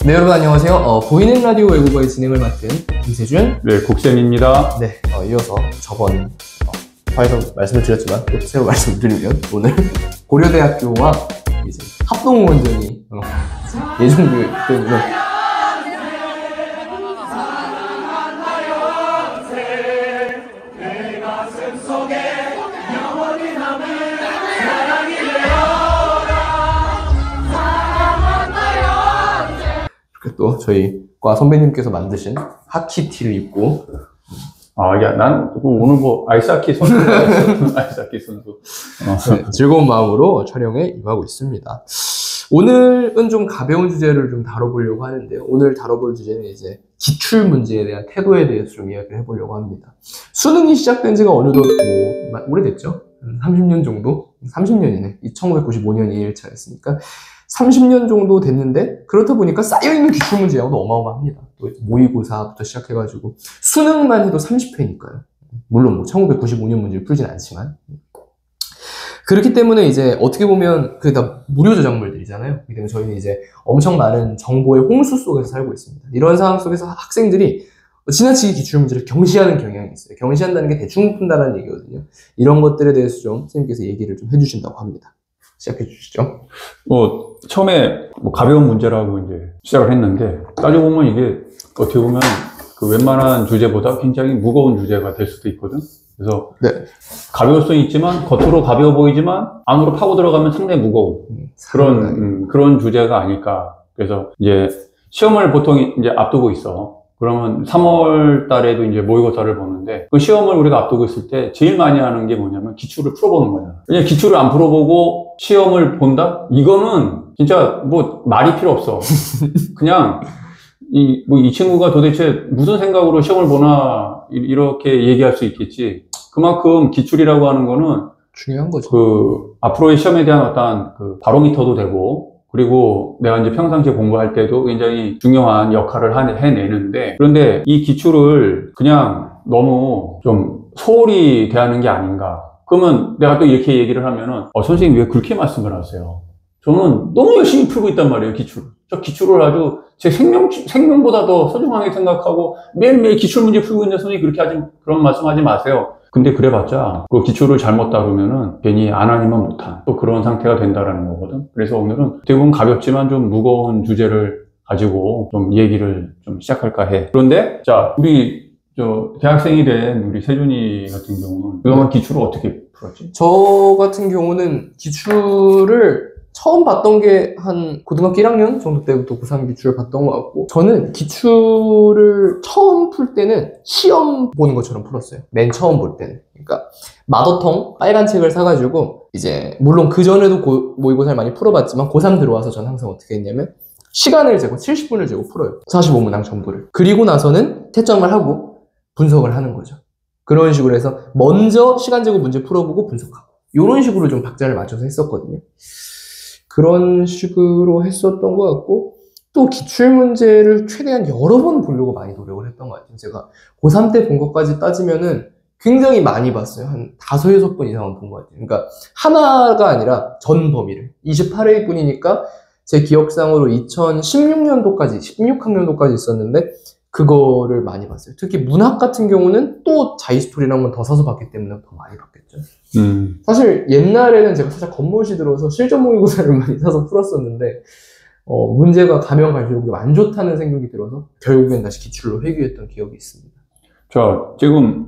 네, 여러분 안녕하세요. 보이는 라디오 외국어의 진행을 맡은 김세준. 네, 국쌤입니다. 네, 이어서 저번 화에서 말씀을 드렸지만 또 새로 말씀을 드리면 오늘 고려대학교와 이제 합동원전이 예정되어 있는 또 저희 과 선배님께서 만드신 하키티를 입고 야, 난 오늘 뭐 아이스하키 선수 아이스하키 선수 네, 즐거운 마음으로 촬영에 임하고 있습니다. 오늘은 좀 가벼운 주제를 좀 다뤄보려고 하는데요. 오늘 다뤄볼 주제는 이제 기출 문제에 대한 태도에 대해서 좀 이야기를 해보려고 합니다. 수능이 시작된 지가 어느덧 오래됐죠? 30년 정도? 30년이네. 1995년이 2일차였으니까 30년 정도 됐는데 그렇다 보니까 쌓여있는 기출문제하고도 어마어마합니다. 또 모의고사부터 시작해가지고 수능만 해도 30회니까요. 물론 뭐 1995년 문제를 풀진 않지만 그렇기 때문에 이제 어떻게 보면 그게 다 무료 저작물들이잖아요. 그렇기 때문에 저희는 이제 엄청 많은 정보의 홍수 속에서 살고 있습니다. 이런 상황 속에서 학생들이 지나치게 기출문제를 경시하는 경향이 있어요. 경시한다는 게 대충 푼다는 얘기거든요. 이런 것들에 대해서 좀 선생님께서 얘기를 좀 해주신다고 합니다. 시작해 주시죠. 처음에 가벼운 문제라고 이제 시작을 했는데, 따져보면 이게 어떻게 보면 그 웬만한 주제보다 굉장히 무거운 주제가 될 수도 있거든. 그래서 네. 가벼울성이 있지만, 겉으로 가벼워 보이지만, 안으로 파고 들어가면 상당히 무거운 그런 주제가 아닐까. 그래서 이제 시험을 보통 이제 앞두고 있어. 그러면 3월 달에도 이제 모의고사를 보는데 그 시험을 우리가 앞두고 있을 때 제일 많이 하는 게 뭐냐면 기출을 풀어보는 거잖아. 그냥 기출을 안 풀어보고 시험을 본다? 이거는 진짜 뭐 말이 필요 없어. 그냥 이 친구가 도대체 무슨 생각으로 시험을 보나 이렇게 얘기할 수 있겠지. 그만큼 기출이라고 하는 거는 중요한 거죠. 그 앞으로의 시험에 대한 어떤 그 바로미터도 되고 그리고 내가 이제 평상시에 공부할 때도 굉장히 중요한 역할을 해내는데 그런데 이 기출을 그냥 너무 좀 소홀히 대하는 게 아닌가. 그러면 내가 또 이렇게 얘기를 하면은 선생님 왜 그렇게 말씀을 하세요? 저는 너무 열심히 풀고 있단 말이에요, 기출. 저 기출을 아주 제 생명보다 더 소중하게 생각하고 매일매일 기출 문제 풀고 있는 선생님이 그런 말씀 하지 마세요. 근데 그래봤자 그 기출을 잘못 다루면은 괜히 안 하니만 못한 또 그런 상태가 된다라는 거거든. 그래서 오늘은 대부분 가볍지만 좀 무거운 주제를 가지고 좀 얘기를 좀 시작할까 해. 그런데 자, 우리 대학생이 된 우리 세준이 같은 경우는 그동안 기출을 어떻게 풀었지? 저 같은 경우는 기출을 처음 봤던 게 한 고등학교 1학년 정도 때부터 고3 기출을 봤던 것 같고 저는 기출을 처음 풀 때는 시험 보는 것처럼 풀었어요. 맨 처음 볼 때는. 그러니까 마더텅 빨간 책을 사가지고 이제 물론 그전에도 모의고사를 많이 풀어봤지만 고3 들어와서 저는 항상 어떻게 했냐면 시간을 재고 70분을 재고 풀어요. 45문항 전부를. 그리고 나서는 채점을 하고 분석을 하는 거죠. 그런 식으로 해서 먼저 시간 재고 문제 풀어보고 분석하고 이런 식으로 좀 박자를 맞춰서 했었거든요. 그런 식으로 했었던 것 같고 또 기출문제를 최대한 여러 번 보려고 많이 노력을 했던 것 같아요. 제가 고3 때 본 것까지 따지면은 굉장히 많이 봤어요. 한 5, 6번 이상은 본 것 같아요. 그러니까 하나가 아니라 전 범위를 28회 뿐이니까 제 기억상으로 2016년도까지 16학년도까지 있었는데 그거를 많이 봤어요. 특히 문학 같은 경우는 또 자이스토리를 한 번 더 사서 봤기 때문에 더 많이 봤겠죠. 사실 옛날에는 제가 살짝 겉멋이 들어서 실전 모의고사를 많이 사서 풀었었는데 문제가 가면 갈수록 좀 안 좋다는 생각이 들어서 결국엔 다시 기출로 회귀했던 기억이 있습니다. 자, 지금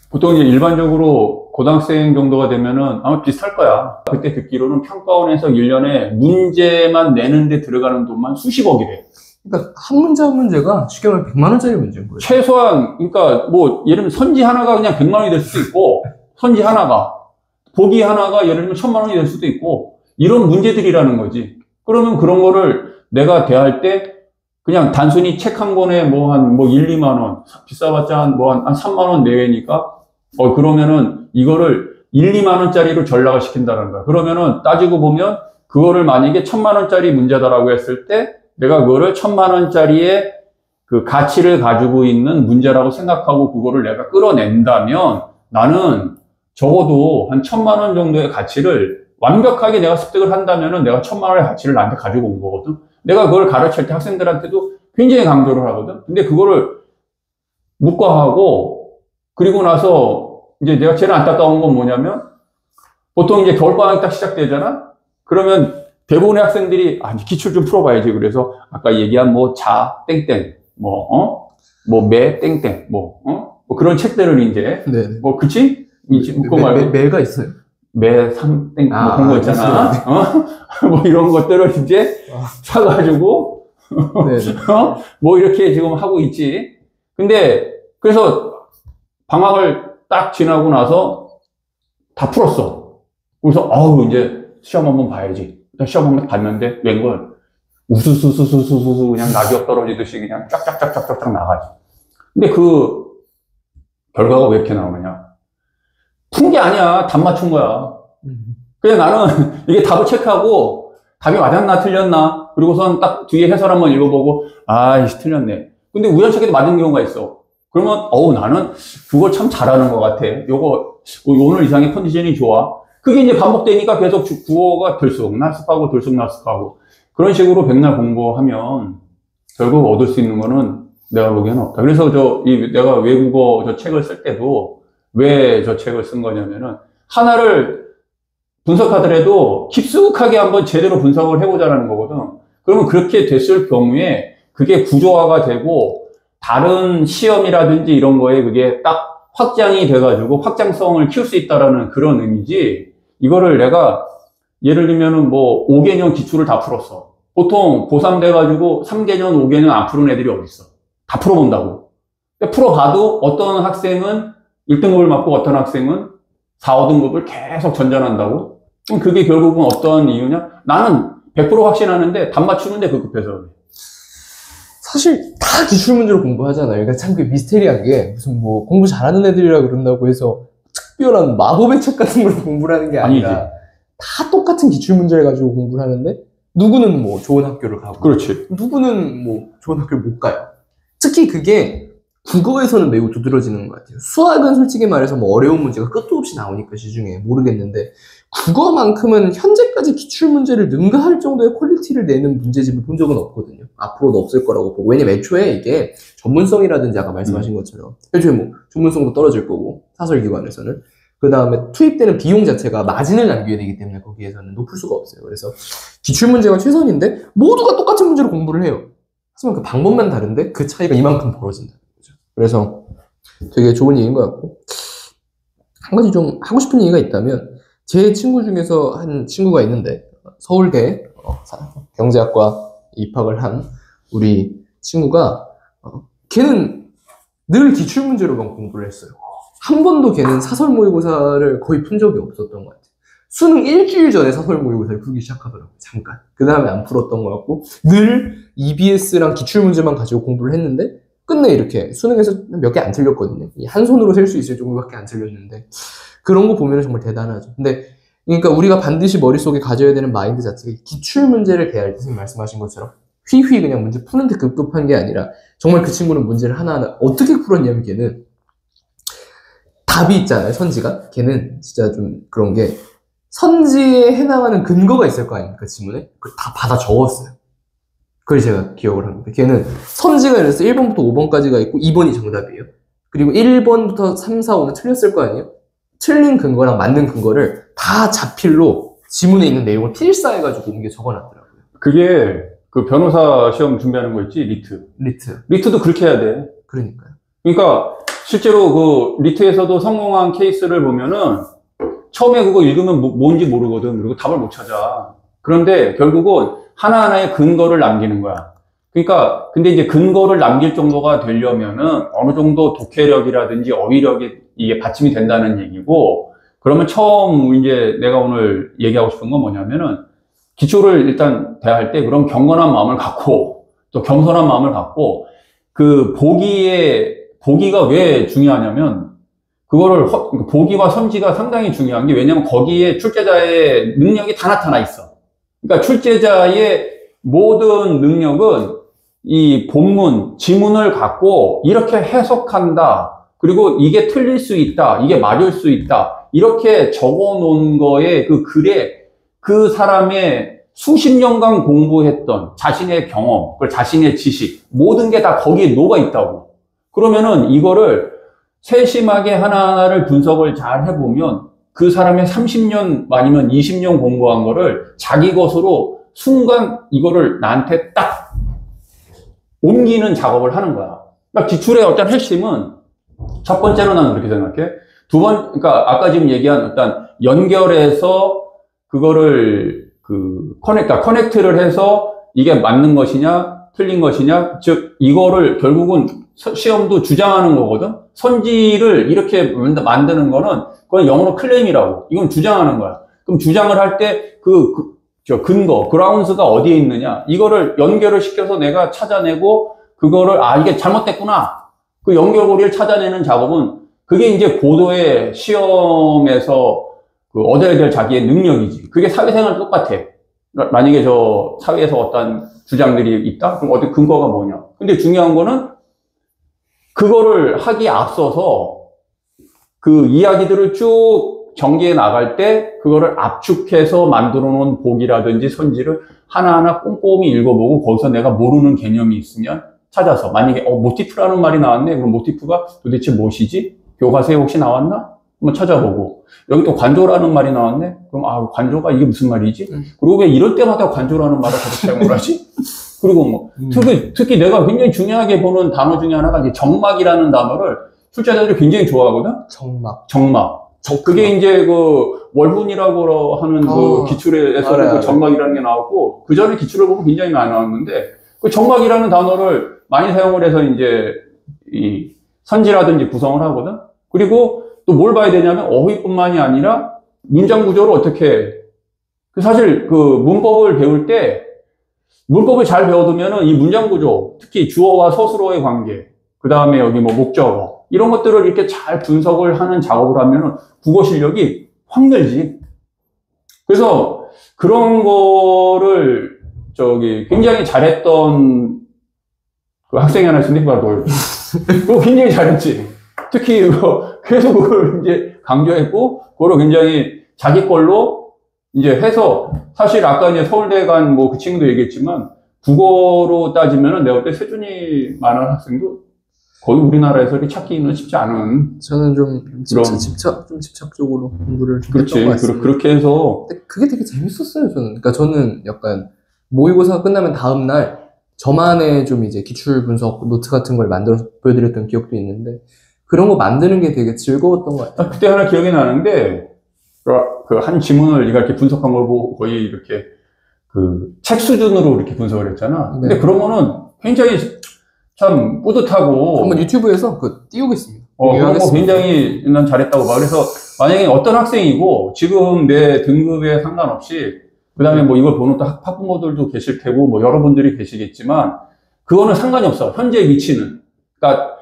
보통 이제 일반적으로 고등학생 정도가 되면은 아마 비슷할 거야. 그때 듣기로는 평가원에서 1년에 문제만 내는데 들어가는 돈만 수십억이래. 그러니까 한 문제 한 문제가 쉽게 말하면 100만 원짜리 문제인 거예요. 최소한 그러니까 뭐 예를 들면 선지 하나가 그냥 100만 원이 될 수도 있고 선지 하나가 보기 하나가 예를 들면 1000만 원이 될 수도 있고 이런 문제들이라는 거지. 그러면 그런 거를 내가 대할 때 그냥 단순히 책 한 권에 뭐 1, 2만 원 비싸봤자 한 3만 원 내외니까 그러면은 이거를 1, 2만 원짜리로 전락을 시킨다는 거야. 그러면은 따지고 보면 그거를 만약에 1000만 원짜리 문제다라고 했을 때 내가 그거를 1000만 원짜리의 그 가치를 가지고 있는 문제라고 생각하고 그거를 내가 끌어낸다면 나는 적어도 한 1000만 원 정도의 가치를 완벽하게 내가 습득을 한다면은 내가 1000만 원의 가치를 나한테 가지고 온 거거든. 내가 그걸 가르칠 때 학생들한테도 굉장히 강조를 하거든. 근데 그거를 묵과하고, 그리고 나서 이제 내가 제일 안타까운 건 뭐냐면, 보통 이제 겨울방학이 딱 시작되잖아? 그러면 대부분의 학생들이, 아, 기출 좀 풀어봐야지. 그래서 아까 얘기한 뭐 땡땡, 뭐 땡땡, 뭐 그런 책들을 이제, 네. 뭐, 그치? 그거 말고. 매가 있어요. 매 3땡, 뭐 그런 거 있잖아. 뭐 이런 것들을 이제 사가지고, 뭐 이렇게 지금 하고 있지. 근데, 그래서 방학을 딱 지나고 나서 다 풀었어. 그래서, 이제 시험 한번 봐야지. 시험 한번 봤는데, 웬걸, 우수수수수수수 그냥 낙엽 떨어지듯이 그냥 쫙쫙쫙쫙쫙 나가지. 근데 그 결과가 왜 이렇게 나오느냐. 푼 게 아니야. 답 맞춘 거야. 그냥 나는 이게 답을 체크하고 답이 맞았나 틀렸나 그리고선 딱 뒤에 해설 한번 읽어보고 아이씨 틀렸네. 근데 우연찮게도 맞은 경우가 있어. 그러면 나는 그걸 참 잘하는 것 같아. 오늘 이상의 컨디션이 좋아. 그게 이제 반복되니까 계속 국어가 들쑥날쑥하고 들쑥날쑥하고 그런 식으로 백날 공부하면 결국 얻을 수 있는 거는 내가 보기에는 없다. 그래서 내가 외국어 저 책을 쓸 때도 왜 저 책을 쓴 거냐면은 하나를 분석하더라도 깊숙하게 한번 제대로 분석을 해보자는 거거든. 그러면 그렇게 됐을 경우에 그게 구조화가 되고 다른 시험이라든지 이런 거에 그게 딱 확장이 돼가지고 확장성을 키울 수 있다라는 그런 의미지. 이거를 내가 예를 들면은 뭐 5개년 기출을 다 풀었어. 보통 고3 돼가지고 3개년, 5개년 안 푸는 애들이 어딨어. 다 풀어본다고. 근데 풀어봐도 어떤 학생은 1등급을 맞고 어떤 학생은 4, 5등급을 계속 전전한다고? 그럼 그게 결국은 어떤 이유냐? 나는 100% 확신하는데 답 맞추는데 급급해서. 사실 다 기출문제로 공부하잖아요. 그러니까 참 그 미스테리한 게 무슨 뭐 공부 잘하는 애들이라 그런다고 해서 특별한 마법의 책 같은 걸 공부를 하는 게 아니라 아니지. 다 똑같은 기출문제를 가지고 공부를 하는데 누구는 뭐 좋은 학교를 가고 그렇지. 누구는 뭐 좋은 학교를 못 가요. 특히 그게 국어에서는 매우 두드러지는 것 같아요. 수학은 솔직히 말해서 뭐 어려운 문제가 끝도 없이 나오니까 시중에 모르겠는데 국어만큼은 현재까지 기출문제를 능가할 정도의 퀄리티를 내는 문제집을 본 적은 없거든요. 앞으로도 없을 거라고 보고. 왜냐면 애초에 이게 전문성이라든지 아까 말씀하신 것처럼 애초에 뭐 전문성도 떨어질 거고 사설기관에서는 그 다음에 투입되는 비용 자체가 마진을 남겨야 되기 때문에 거기에서는 높을 수가 없어요. 그래서 기출문제가 최선인데 모두가 똑같은 문제를 공부를 해요. 하지만 그 방법만 다른데 그 차이가 이만큼 벌어진다는 거죠. 그래서 되게 좋은 얘기인 것 같고 한 가지 좀 하고 싶은 얘기가 있다면 제 친구 중에서 한 친구가 있는데 서울대 경제학과 입학을 한 우리 친구가 걔는 늘 기출문제로만 공부를 했어요. 한 번도 걔는 사설 모의고사를 거의 푼 적이 없었던 것 같아요. 수능 일주일 전에 사설 모의고사를 풀기 시작하더라고요. 잠깐. 그 다음에 안 풀었던 것 같고 늘 EBS랑 기출문제만 가지고 공부를 했는데 끝내 이렇게 수능에서 몇 개 안 틀렸거든요. 한 손으로 셀 수 있을 정도밖에 안 틀렸는데 그런 거 보면 정말 대단하죠. 근데 그러니까 우리가 반드시 머릿속에 가져야 되는 마인드 자체가 기출문제를 대할 때 선생님 말씀하신 것처럼 휘휘 그냥 문제 푸는데 급급한 게 아니라 정말 그 친구는 문제를 하나하나 어떻게 풀었냐면 걔는 답이 있잖아요. 선지가. 걔는 진짜 좀 그런 게 선지에 해당하는 근거가 있을 거 아닙니까? 지문에. 그걸 다 받아 적었어요. 그걸 제가 기억을 합니다. 걔는 선지가 예를 들어서 1번부터 5번까지가 있고 2번이 정답이에요. 그리고 1번부터 3, 4, 5는 틀렸을 거 아니에요? 틀린 근거랑 맞는 근거를 다 자필로 지문에 있는 내용을 필사해가지고 옮겨 적어놨더라고요. 그게 그 변호사 시험 준비하는 거 있지? 리트도 그렇게 해야 돼. 그러니까요. 그러니까 실제로 그 리트에서도 성공한 케이스를 보면은 처음에 그거 읽으면 뭔지 모르거든. 그리고 답을 못 찾아. 그런데 결국은 하나하나의 근거를 남기는 거야. 그러니까 근데 이제 근거를 남길 정도가 되려면은 어느 정도 독해력이라든지 어휘력이 이게 받침이 된다는 얘기고, 그러면 처음 이제 내가 오늘 얘기하고 싶은 건 뭐냐면은 기초를 일단 대할 때 그런 경건한 마음을 갖고 또 겸손한 마음을 갖고 그 보기가 왜 중요하냐면 그거를 보기와 선지가 상당히 중요한 게 왜냐면 거기에 출제자의 능력이 다 나타나 있어. 그러니까 출제자의 모든 능력은 이 본문, 지문을 갖고 이렇게 해석한다. 그리고 이게 틀릴 수 있다. 이게 맞을 수 있다. 이렇게 적어 놓은 거에 그 글에 그 사람의 수십 년간 공부했던 자신의 경험, 자신의 지식, 모든 게 다 거기에 녹아 있다고. 그러면은 이거를 세심하게 하나하나를 분석을 잘 해보면 그 사람의 30년 아니면 20년 공부한 거를 자기 것으로 순간 이거를 나한테 딱 옮기는 작업을 하는 거야. 그러니까 기출의 어떤 핵심은 첫 번째로 나는 그렇게 생각해. 그러니까 아까 지금 얘기한 어떤 연결해서 그거를 커넥트를 해서 이게 맞는 것이냐, 틀린 것이냐, 즉, 이거를 결국은 시험도 주장하는 거거든? 선지를 이렇게 만드는 거는, 그건 영어로 클레임이라고. 이건 주장하는 거야. 그럼 주장을 할 때 근거, 그라운스가 어디에 있느냐, 이거를 연결을 시켜서 내가 찾아내고, 그거를, 이게 잘못됐구나. 그 연결고리를 찾아내는 작업은, 그게 이제 고도의 시험에서 얻어야 될 자기의 능력이지. 그게 사회생활도 똑같아. 만약에 사회에서 어떤 주장들이 있다? 그럼 어디 근거가 뭐냐? 근데 중요한 거는 그거를 하기에 앞서서 그 이야기들을 쭉 전개해 나갈 때 그거를 압축해서 만들어 놓은 복이라든지 선지를 하나하나 꼼꼼히 읽어보고 거기서 내가 모르는 개념이 있으면 찾아서 만약에 모티프라는 말이 나왔네? 그럼 모티프가 도대체 무엇이지? 교과서에 혹시 나왔나? 한번 찾아보고 여기 또 관조라는 말이 나왔네? 그럼 관조가 이게 무슨 말이지? 그리고 왜 이럴 때마다 관조라는 말을 계속 사용을 하지? 그리고 특히 내가 굉장히 중요하게 보는 단어 중에 하나가 이제 정막이라는 단어를 출제자들이 굉장히 좋아하거든? 정막. 그게 이제 월분이라고 하는 기출에서도 그 정막이라는 게 나왔고, 그 전에 기출을 보면 굉장히 많이 나왔는데, 그 정막이라는 단어를 많이 사용을 해서 이제 이 선지라든지 구성을 하거든? 그리고 또 뭘 봐야 되냐면 어휘뿐만이 아니라 문장 구조를 어떻게 해. 사실 문법을 배울 때 문법을 잘 배워두면은 이 문장 구조, 특히 주어와 서술어의 관계, 그 다음에 여기 목적어, 이런 것들을 이렇게 잘 분석을 하는 작업을 하면은 국어 실력이 확 늘지. 그래서 그런 거를 굉장히 잘했던 그 학생이 하나 있었는데, 바로 그거 굉장히 잘했지. 특히 계속 그걸 이제 강조했고, 그거를 굉장히 자기 걸로 이제 해서, 사실 아까 이제 서울대 간 그 친구도 얘기했지만, 국어로 따지면은 내가 볼 때 세준이만한 학생도 거의 우리나라에서 이렇게 찾기는 쉽지 않은. 저는 좀 집착적으로 공부를 그렇지. 했던 것 같습니다. 그렇게 해서. 근데 그게 되게 재밌었어요, 저는. 그러니까 저는 약간 모의고사가 끝나면 다음날 저만의 좀 이제 기출 분석 노트 같은 걸 만들어서 보여드렸던 기억도 있는데, 그런 거 만드는 게 되게 즐거웠던 것 같아요. 그때 하나 기억이 나는데, 한 지문을 네가 이렇게 분석한 걸 보고 거의 이렇게 책 수준으로 이렇게 분석을 했잖아. 네. 근데 그런 거는 굉장히 참 뿌듯하고. 한번 유튜브에서 띄우겠습니다. 그런 거 굉장히 난 잘했다고 봐. 그래서 만약에 어떤 학생이고 지금 내 등급에 상관없이, 그 다음에 이걸 보는 또 학부모들도 계실 테고, 여러분들이 계시겠지만, 그거는 상관이 없어. 현재 위치는. 그러니까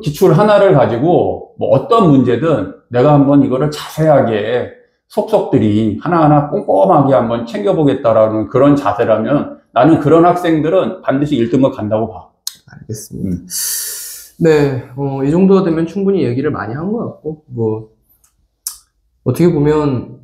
기출 하나를 가지고 어떤 문제든 내가 한번 이거를 자세하게 속속들이 하나하나 꼼꼼하게 한번 챙겨보겠다라는 그런 자세라면 나는 그런 학생들은 반드시 1등급 간다고 봐. 알겠습니다. 네, 이 정도 되면 충분히 얘기를 많이 한 것 같고, 어떻게 보면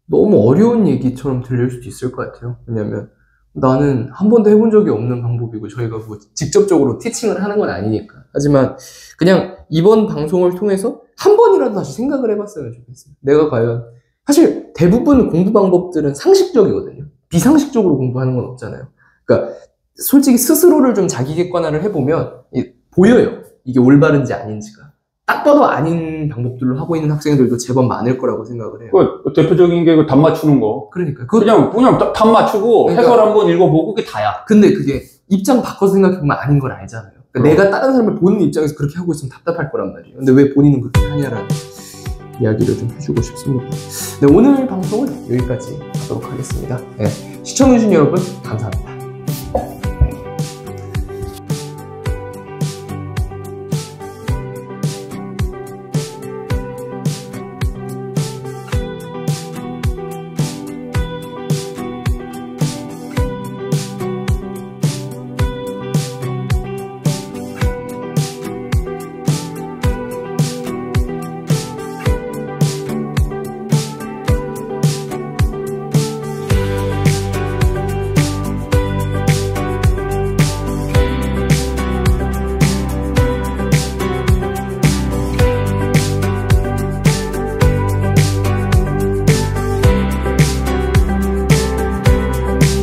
너무 어려운 얘기처럼 들릴 수도 있을 것 같아요. 왜냐면 나는 한 번도 해본 적이 없는 방법이고, 저희가 직접적으로 티칭을 하는 건 아니니까. 하지만 그냥 이번 방송을 통해서 한 번이라도 다시 생각을 해봤으면 좋겠어요. 내가 과연, 사실 대부분 공부 방법들은 상식적이거든요. 비상식적으로 공부하는 건 없잖아요. 그러니까 솔직히 스스로를 좀 자기 객관화를 해보면 보여요. 이게 올바른지 아닌지가. 딱 봐도 아닌 방법들로 하고 있는 학생들도 제법 많을 거라고 생각을 해요. 대표적인 게 답 맞추는 거. 그러니까. 그냥 답 맞추고 해설 한번 읽어보고 그게 다야. 근데 그게 입장 바꿔서 생각해보면 아닌 걸 알잖아요. 그러니까 내가 다른 사람을 보는 입장에서 그렇게 하고 있으면 답답할 거란 말이에요. 근데 왜 본인은 그렇게 하냐라는 이야기를 좀 해주고 싶습니다. 네, 오늘 방송은 여기까지 하도록 하겠습니다. 네, 시청해주신 여러분 감사합니다.